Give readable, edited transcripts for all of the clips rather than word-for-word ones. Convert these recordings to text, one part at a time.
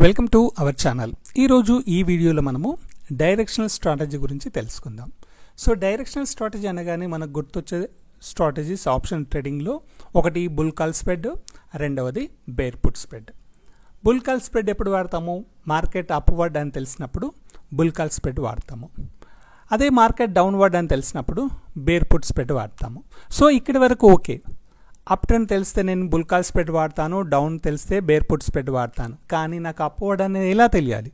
Welcome to our channel. ఈరోజు ఈ వీడియోలో మనము డైరెక్షనల్ స్ట్రాటజీ గురించి తెలుసుకుందాం. సో డైరెక్షనల్ స్ట్రాటజీ అనగానే మనకు గుర్తొచ్చే స్ట్రాటజీస్ ఆప్షన్ ట్రేడింగ్లో ఒకటి బుల్ కాల్ స్ప్రెడ్, రెండవది bear put spread. Bull call spread ఎప్పుడు వాడతాము? మార్కెట్ అప్వర్డ్ అని తెలిసినప్పుడు బుల్ కాల్ స్ప్రెడ్ వాడతాము. అదే మార్కెట్ డౌన్వర్డ్ అని తెలిసినప్పుడు బేర్ పుట్ స్ప్రెడ్ వాడతాము. సో ఇక్కడి వరకు ఓకే. అప్ ట్రెండ్ తెలిస్తే నేను బుల్ కాల్ స్ప్రెడ్ వాడతాను, డౌన్ తెలిస్తే బేర్ పుట్ స్ప్రెడ్ వాడతాను. కానీ నాకు అప్వర్డ్ అనేది ఎలా తెలియాలి,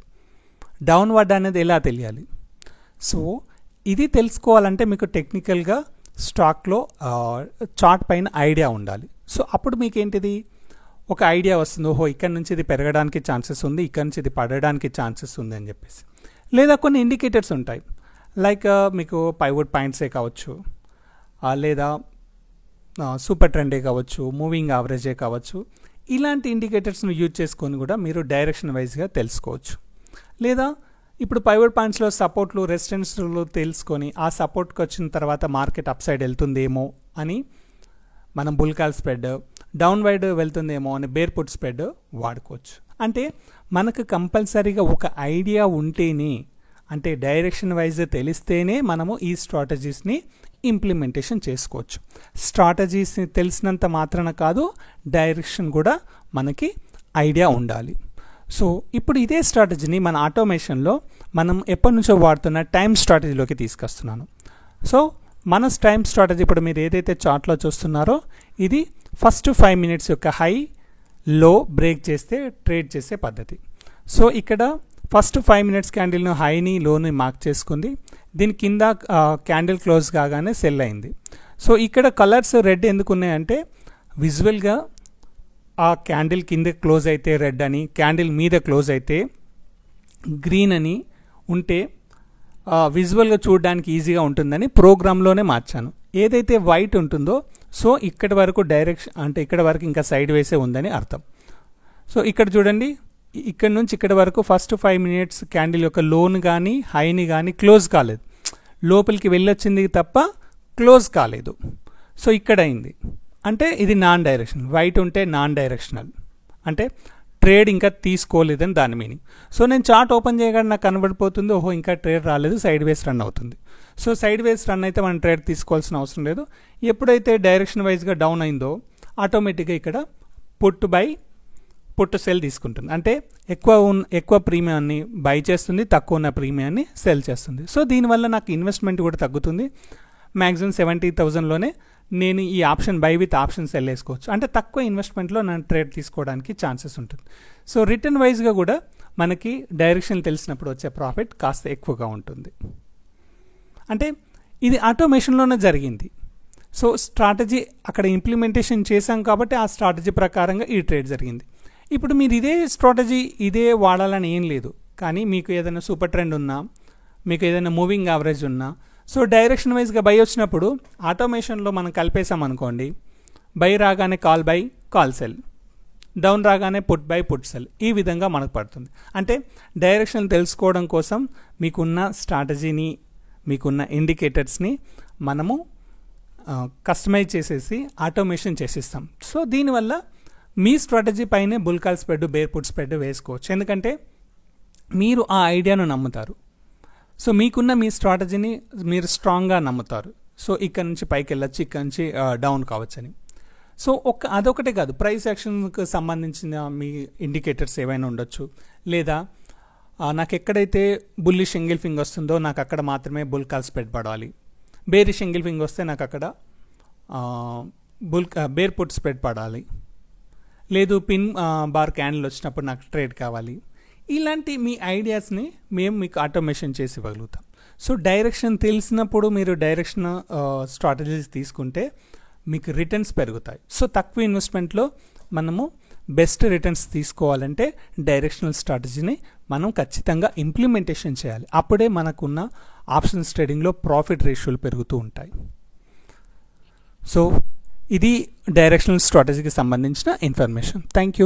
డౌన్వర్డ్ అనేది ఎలా తెలియాలి? సో ఇది తెలుసుకోవాలంటే మీకు టెక్నికల్గా స్టాక్లో చార్ట్ పైన ఐడియా ఉండాలి. సో అప్పుడు మీకు ఏంటిది ఒక ఐడియా వస్తుంది, ఓహో ఇక్కడ నుంచి ఇది పెరగడానికి ఛాన్సెస్ ఉంది, ఇక్కడ నుంచి ఇది పడడానికి ఛాన్సెస్ ఉంది అని చెప్పేసి. లేదా కొన్ని ఇండికేటర్స్ ఉంటాయి, లైక్ మీకు పైవుడ్ పాయింట్సే కావచ్చు, లేదా సూపర్ ట్రెండే కావచ్చు, మూవింగ్ యావరేజే కావచ్చు. ఇలాంటి ఇండికేటర్స్ను యూజ్ చేసుకొని కూడా మీరు డైరెక్షన్ వైజ్గా తెలుసుకోవచ్చు. లేదా ఇప్పుడు పైవుడ్ పాయింట్స్లో సపోర్ట్లు, రెసిస్టెన్స్లు తెలుసుకొని ఆ సపోర్ట్కి వచ్చిన తర్వాత మార్కెట్ అప్ సైడ్ వెళ్తుందేమో అని మనం bull call spread, down wide వెళ్తుందేమో అని బేర్ పుట్ స్ప్రెడ్ వాడుకోవచ్చు. అంటే మనకు కంపల్సరీగా ఒక ఐడియా ఉంటేనే, అంటే డైరెక్షన్ వైజ్ తెలిస్తేనే మనము ఈ స్ట్రాటజీస్ని ఇంప్లిమెంటేషన్ చేసుకోవచ్చు. స్ట్రాటజీస్ని తెలిసినంత మాత్రాన కాదు, డైరెక్షన్ కూడా మనకి ఐడియా ఉండాలి. సో ఇప్పుడు ఇదే స్ట్రాటజీని మన ఆటోమేషన్లో మనం ఎప్పటి నుంచో వాడుతున్న టైం స్ట్రాటజీలోకి తీసుకొస్తున్నాను. సో మన టైం స్ట్రాటజీ ఇప్పుడు మీరు ఏదైతే చార్ట్లో చూస్తున్నారో ఇది ఫస్ట్ 5 minutes యొక్క హై లో బ్రేక్ చేస్తే ట్రేడ్ చేసే పద్ధతి. సో ఇక్కడ ఫస్ట్ 5 minutes క్యాండిల్ను హైని లోని మార్క్ చేసుకుంది, దీని కింద క్యాండిల్ క్లోజ్ కాగానే సెల్ అయింది. సో ఇక్కడ కలర్స్ రెడ్ ఎందుకు ఉన్నాయంటే విజువల్గా ఆ క్యాండిల్ కింద క్లోజ్ అయితే రెడ్ అని, క్యాండిల్ మీద క్లోజ్ అయితే గ్రీన్ అని ఉంటే విజువల్గా చూడడానికి ఈజీగా ఉంటుందని ప్రోగ్రాంలోనే మార్చాను. ఏదైతే వైట్ ఉంటుందో సో ఇక్కడి వరకు డైరెక్షన్, అంటే ఇక్కడ వరకు ఇంకా సైడ్ వేసే ఉందని అర్థం. సో ఇక్కడ చూడండి, ఇక్కడ నుంచి ఇక్కడ వరకు ఫస్ట్ 5 minutes క్యాండిల్ యొక్క లోన్ కానీ హైని కానీ క్లోజ్ కాలేదు, లోపలికి వెళ్ళొచ్చింది తప్ప క్లోజ్ కాలేదు. సో ఇక్కడ అయింది అంటే ఇది నాన్ డైరెక్షనల్. వైట్ ఉంటే నాన్ డైరెక్షనల్ అంటే ట్రేడ్ ఇంకా తీసుకోలేదని దాని మీనింగ్. సో నేను చార్ట్ ఓపెన్ చేయగానే నాకు కనబడిపోతుంది, ఓహో ఇంకా ట్రేడ్ రాలేదు, సైడ్ వేస్ రన్ అవుతుంది. సో సైడ్ వేస్ రన్ అయితే మనం ట్రేడ్ తీసుకోవాల్సిన అవసరం లేదు. ఎప్పుడైతే డైరెక్షన్ వైజ్గా డౌన్ అయిందో ఆటోమేటిక్గా ఇక్కడ పుట్ సెల్ తీసుకుంటుంది. అంటే ఎక్కువ ప్రీమియాన్ని బై చేస్తుంది, తక్కువ ఉన్న ప్రీమియాన్ని సెల్ చేస్తుంది. సో దీనివల్ల నాకు ఇన్వెస్ట్మెంట్ కూడా తగ్గుతుంది. మ్యాక్సిమం 70,000లోనే నేను ఈ option by with option cell వేసుకోవచ్చు. అంటే తక్కువ ఇన్వెస్ట్మెంట్లో నేను ట్రేడ్ తీసుకోవడానికి ఛాన్సెస్ ఉంటుంది. సో రిటర్న్ వైజ్గా కూడా మనకి డైరెక్షన్ తెలిసినప్పుడు వచ్చే ప్రాఫిట్ కాస్త ఎక్కువగా ఉంటుంది. అంటే ఇది ఆటోమేషన్లోనే జరిగింది. సో స్ట్రాటజీ అక్కడ ఇంప్లిమెంటేషన్ చేశాం కాబట్టి ఆ స్ట్రాటజీ ప్రకారంగా ఈ ట్రేడ్ జరిగింది. ఇప్పుడు మీరు ఇదే స్ట్రాటజీ ఇదే వాడాలని ఏం లేదు, కానీ మీకు ఏదైనా సూపర్ ట్రెండ్ ఉన్నా, మీకు ఏదైనా మూవింగ్ యావరేజ్ ఉన్నా, సో డైరెక్షన్ వైజ్గా బై వచ్చినప్పుడు ఆటోమేషన్లో మనం కలిపేసాం అనుకోండి, బై రాగానే call by call cell, down రాగానే పుట్ బై పుట్ సెల్, ఈ విధంగా మనకు పడుతుంది. అంటే డైరెక్షన్ తెలుసుకోవడం కోసం మీకున్న స్ట్రాటజీని, మీకున్న ఇండికేటర్స్ని మనము కస్టమైజ్ చేసేసి ఆటోమేషన్ చేసిస్తాం. సో దీనివల్ల మీ స్ట్రాటజీ పైనే bull call spread, bear put spread వేసుకోవచ్చు. ఎందుకంటే మీరు ఆ ఐడియాను నమ్ముతారు. సో మీకున్న మీ స్ట్రాటజీని మీరు స్ట్రాంగ్గా నమ్ముతారు. సో ఇక్కడ నుంచి పైకి వెళ్ళొచ్చు, ఇక్కడ నుంచి డౌన్ కావచ్చు అని. సో అదొకటే కాదు, ప్రైస్ యాక్షన్కి సంబంధించిన మీ ఇండికేటర్స్ ఏవైనా ఉండొచ్చు. లేదా నాకు ఎక్కడైతే బుల్లిష్ ఎంగిల్ఫింగ్ వస్తుందో నాకు అక్కడ మాత్రమే బుల్ కాల్ స్ప్రెడ్ పడాలి, బేరిష్ ఎంగిల్ఫింగ్ వస్తే నాకు అక్కడ బేర్ పుట్ స్ప్రెడ్ పడాలి, లేదు పిన్ బార్ క్యాండిల్ వచ్చినప్పుడు నాకు ట్రేడ్ కావాలి. ఇలాంటి మీ ఐడియాస్ని మేము మీకు ఆటోమేషన్ చేసి ఇవ్వగలుగుతాం. సో డైరెక్షన్ తెలిసినప్పుడు మీరు డైరెక్షన్ స్ట్రాటజీస్ తీసుకుంటే మీకు రిటర్న్స్ పెరుగుతాయి. సో తక్కువ ఇన్వెస్ట్మెంట్లో మనము బెస్ట్ రిటర్న్స్ తీసుకోవాలంటే డైరెక్షనల్ స్ట్రాటజీని మనం ఖచ్చితంగా ఇంప్లిమెంటేషన్ చేయాలి. అప్పుడే మనకున్న ఆప్షన్స్ ట్రేడింగ్లో ప్రాఫిట్ రేషియోలు పెరుగుతూ ఉంటాయి. సో ఇది డైరెక్షనల్ స్ట్రాటజీకి సంబంధించిన ఇన్ఫర్మేషన్. Thank you.